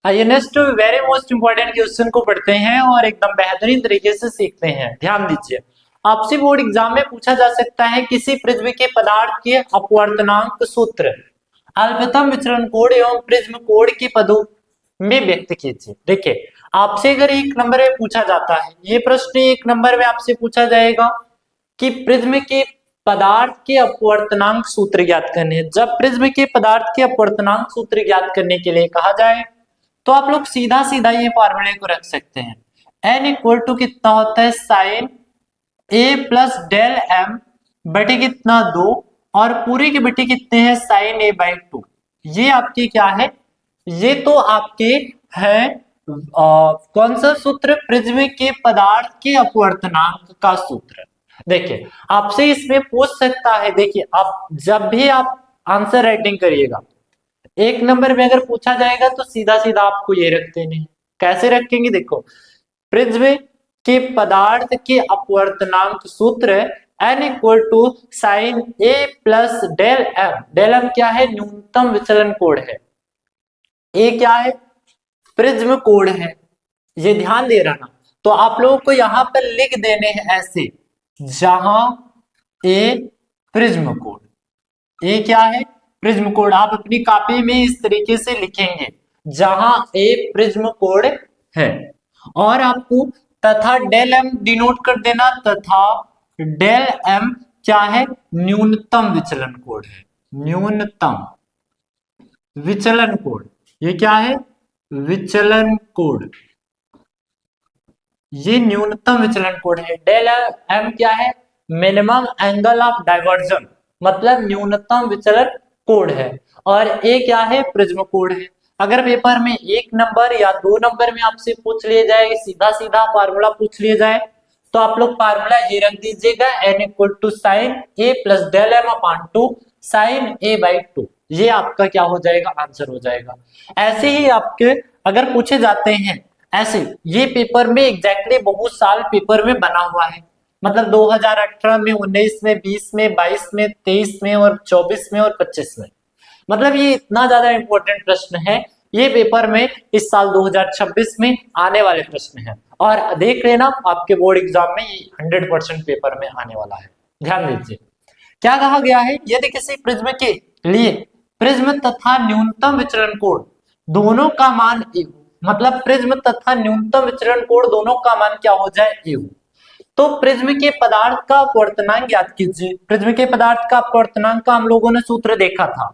आइए next very most important question को पढ़ते हैं और एकदम बेहतरीन तरीके से सीखते हैं। ध्यान दीजिए, आपसे बोर्ड एग्जाम में पूछा जा सकता है किसी प्रिज्म के पदार्थ के अपवर्तनांक सूत्र अल्पतम विचलन कोण एवं प्रिज्म कोण के पदों में व्यक्त कीजिए। देखिए, आपसे अगर एक नंबर में पूछा जाता है, ये प्रश्न एक नंबर में आपसे पूछा जाएगा कि प्रिज्म के पदार्थ के अपवर्तनांक सूत्र ज्ञात करने हैं। जब प्रिज्म के पदार्थ के अपवर्तनांक सूत्र ज्ञात करने के लिए कहा जाए तो आप लोग सीधा सीधा ये फॉर्मूले को रख सकते हैं। n इक्वल टू कितना होता है sine a plus del m बटे कितना 2 और पूरे के बटे कितने हैं साइन a बाई 2। ये आपके क्या है, ये तो आपके है कौन सा सूत्र, प्रिज्म के पदार्थ के अपवर्तनांक का सूत्र। देखिए, आपसे इसमें पूछ सकता है, देखिए आप जब भी आप आंसर राइटिंग करिएगा एक नंबर में अगर पूछा जाएगा तो सीधा सीधा आपको ये रख देने हैं। कैसे रखेंगे, देखो प्रिज्म के पदार्थ के अपवर्तनांक सूत्र n equal to sine a plus del m। Del m क्या है, न्यूनतम विचलन कोण है, a क्या है, प्रिज्म कोण है, ये ध्यान दे रहा ना। तो आप लोगों को यहां पर लिख देने हैं ऐसे, जहां a प्रिज्म कोण, a क्या है प्रिज्म कोण। आप अपनी कॉपी में इस तरीके से लिखेंगे जहां a प्रिज्म कोण है और आपको तथा डेल m डिनोट कर देना, तथा डेल m क्या है, न्यूनतम विचलन कोण है, न्यूनतम विचलन कोण। ये क्या है, विचलन कोण, ये न्यूनतम विचलन कोण है। डेल m क्या है, मिनिमम एंगल ऑफ डाइवर्जन, मतलब न्यूनतम विचलन कोण है। और a क्या है, प्रिज्म कोण है। अगर पेपर में एक नंबर या दो नंबर में आपसे पूछ लिया जाए, सीधा सीधा फार्मूला पूछ लिया जाए, तो आप लोग फार्मूला ये रख दीजिएगा, n equal to sine a plus del m upon 2 sine a by 2। ये आपका क्या हो जाएगा, आंसर हो जाएगा। ऐसे ही आपके अगर पूछे जाते हैं ऐसे, ये पेपर में एग्जैक्टली बहुत साल पेपर में बना हुआ है, मतलब 2018 में, 19 में, 20 में, 22 में, 23 में और 24 में और 25 में। मतलब ये इतना ज्यादा इंपॉर्टेंट प्रश्न है, ये पेपर में इस साल 2026 में आने वाले प्रश्न है। और देख लेना आपके बोर्ड एग्जाम में ये 100% पेपर में आने वाला है। ध्यान दीजिए, क्या कहा गया है, यदि किसी प्रिज्म के लिए प्रिज्म तथा न्यूनतम विचलन कोण दोनों का मान ए हो, मतलब प्रिज्म तथा न्यूनतम विचलन कोण दोनों का मान क्या हो जाए, ए हो, तो प्रिज्म के पदार्थ का अपवर्तनांक ज्ञात कीजिए। प्रिज्म के पदार्थ का अपवर्तनांक का हम लोगों ने सूत्र देखा था,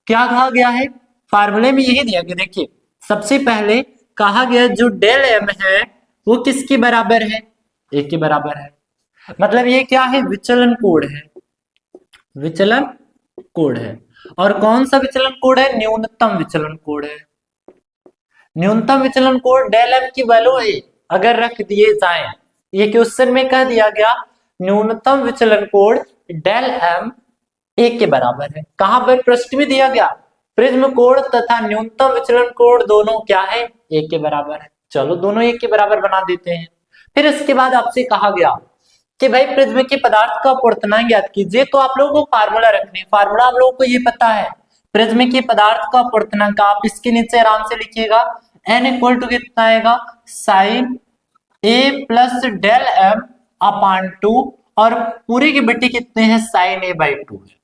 क्या कहा गया है, फार्मूले में यही दिया गया। देखिए, सबसे पहले कहा गया जो डेल एम है वो किसके बराबर है, ए के बराबर है। मतलब ये क्या है, विचलन कोण है, विचलन कोण है। और कौन सा विचलन कोण है, न्यूनतम विचलन कोण है। न्यूनतम विचलन कोण डेल एम की वैल्यू ए अगर रख दिए जाए, ये क्वेश्चन में कह दिया गया न्यूनतम विचलन कोण डेल एम ए के बराबर है। कहां पर प्रश्न में दिया गया, प्रिज्म कोण तथा न्यूनतम विचलन कोण दोनों क्या है, ए के बराबर है। चलो दोनों एक के बराबर बना देते हैं। फिर इसके बाद आपसे कहा गया कि भाई प्रिज्म के पदार्थ का अपवर्तनांक ज्ञात कीजिए, तो आप लोगों को फार्मूला रखने, फार्मूला हम लोगों को ये पता है, प्रिज्म के पदार्थ का अपवर्तनांक आप इसके नीचे आराम से लिखिएगा, n इक्वल टू कितना आएगा, sine a plus del m upon 2 और पूरे के बटे कितने हैं, साइन a बाई 2 है।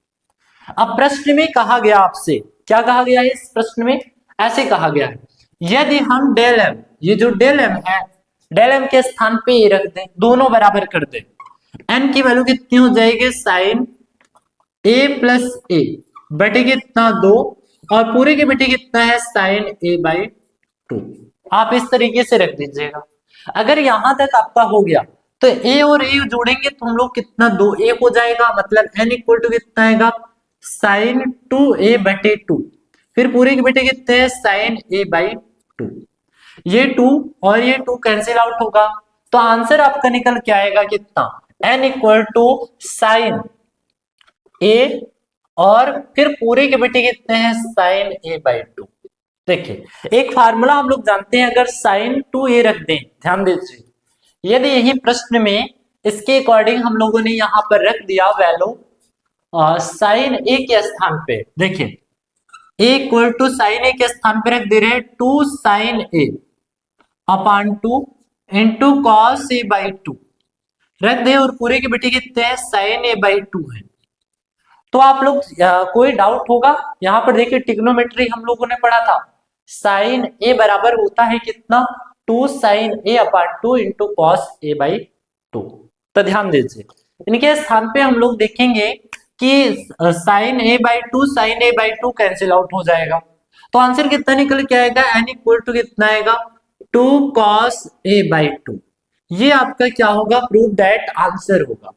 अब प्रश्न में कहा गया आपसे, क्या कहा गया है इस प्रश्न में, ऐसे कहा गया है, यदि हम डेल m, ये जो डेल m है, डेल m के स्थान पे ये रख दें, दोनों बराबर कर दें, n की वैल्यू कितनी हो जाएगी, साइन a प्लस a बटे कितना 2 और पूरे के बटे कितना है, साइन a बाई 2। आप इस तरीके से रख दीजिएगा। अगर यहां तक आपका हो गया तो a और a जोड़ेंगे तो हम लोग कितना 2a हो जाएगा, मतलब n इक्वल टू कितना आएगा, साइन 2a बटे 2, फिर पूरे के बटे कितने हैं, साइन a बाई 2। ये 2 और ये 2 कैंसिल आउट होगा, तो आंसर आपका निकल के आएगा कितना, n equal to sine a और फिर पूरे के बटे कितने हैं, साइन a बाई 2। देखिए, एक फार्मूला हम लोग जानते हैं, अगर साइन 2a रख दें, ध्यान दीजिए, यदि यही प्रश्न में इसके अकॉर्डिंग हम लोगों ने यहां पर रख दिया वैल्यू साइन a के स्थान पे, देखिए a equal to sine a के स्थान पर रख दे रहे हैं 2 sine a upon 2 into cos a by 2 रख दे, और पूरे के बेटे कितने हैं, साइन ए बाई 2 है। तो आप लोग कोई डाउट होगा यहाँ पर, देखिए ट्रिग्नोमेट्री हम लोगों ने पढ़ा था, साइन ए बराबर होता है कितना, 2 sine a upon 2 into cos a by 2। तो ध्यान दीजिए, इनके स्थान पे हम लोग देखेंगे कि sine a by 2 sine a by 2 cancel out हो जाएगा, तो आंसर कितना निकल के आएगा, एन इक्वल टू कितना आएगा, 2 कॉस ए बाई 2। ये आपका क्या होगा, प्रूव दैट आंसर होगा।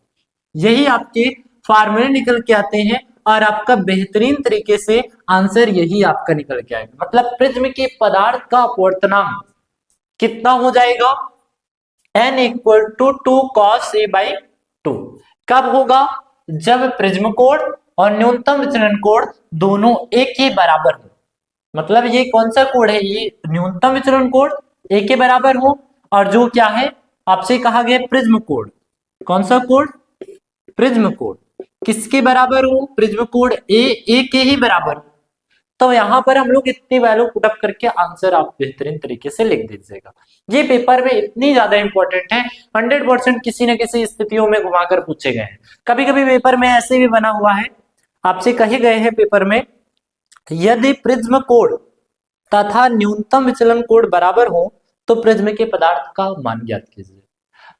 यही आपके फार्मूले निकल के आते हैं और आपका बेहतरीन तरीके से आंसर यही आपका निकल के आएगा। मतलब प्रिज्म के पदार्थ का अपवर्तनांक कितना हो जाएगा, n equal to 2 cos a by 2। कब होगा, जब प्रिज्म कोण और न्यूनतम विचलन कोण दोनों एक ही बराबर हो। मतलब ये कौन सा कोण है, ये न्यूनतम विचलन कोण एक के बराबर हो, और जो क्या है आपसे कहा गया प्रिज्म कोण, कौन सा कोण, प्रिज्म कोण किसके बराबर हो, प्रिज्म कोण ए के ही बराबर हो। तो यहाँ पर हम लोग इतनी वैल्यू पुटअप करके आंसर आप बेहतरीन तरीके से लिख दीजिएगा। ये पेपर में इतनी ज्यादा इंपॉर्टेंट है, 100% किसी न किसी स्थितियों में घुमाकर पूछे गए हैं। कभी कभी पेपर में ऐसे भी बना हुआ है, आपसे कहे गए हैं पेपर में, यदि प्रिज्म कोण तथा न्यूनतम विचलन कोण बराबर हो तो प्रिज्म के पदार्थ का मान ज्ञात कीजिए।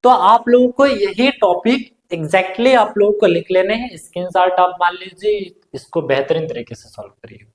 तो आप लोगों को यही टॉपिक एग्जैक्टली आप लोगों को लिख लेने हैं, स्क्रीनशॉट आप मान लीजिए, इसको बेहतरीन तरीके से सॉल्व करिए।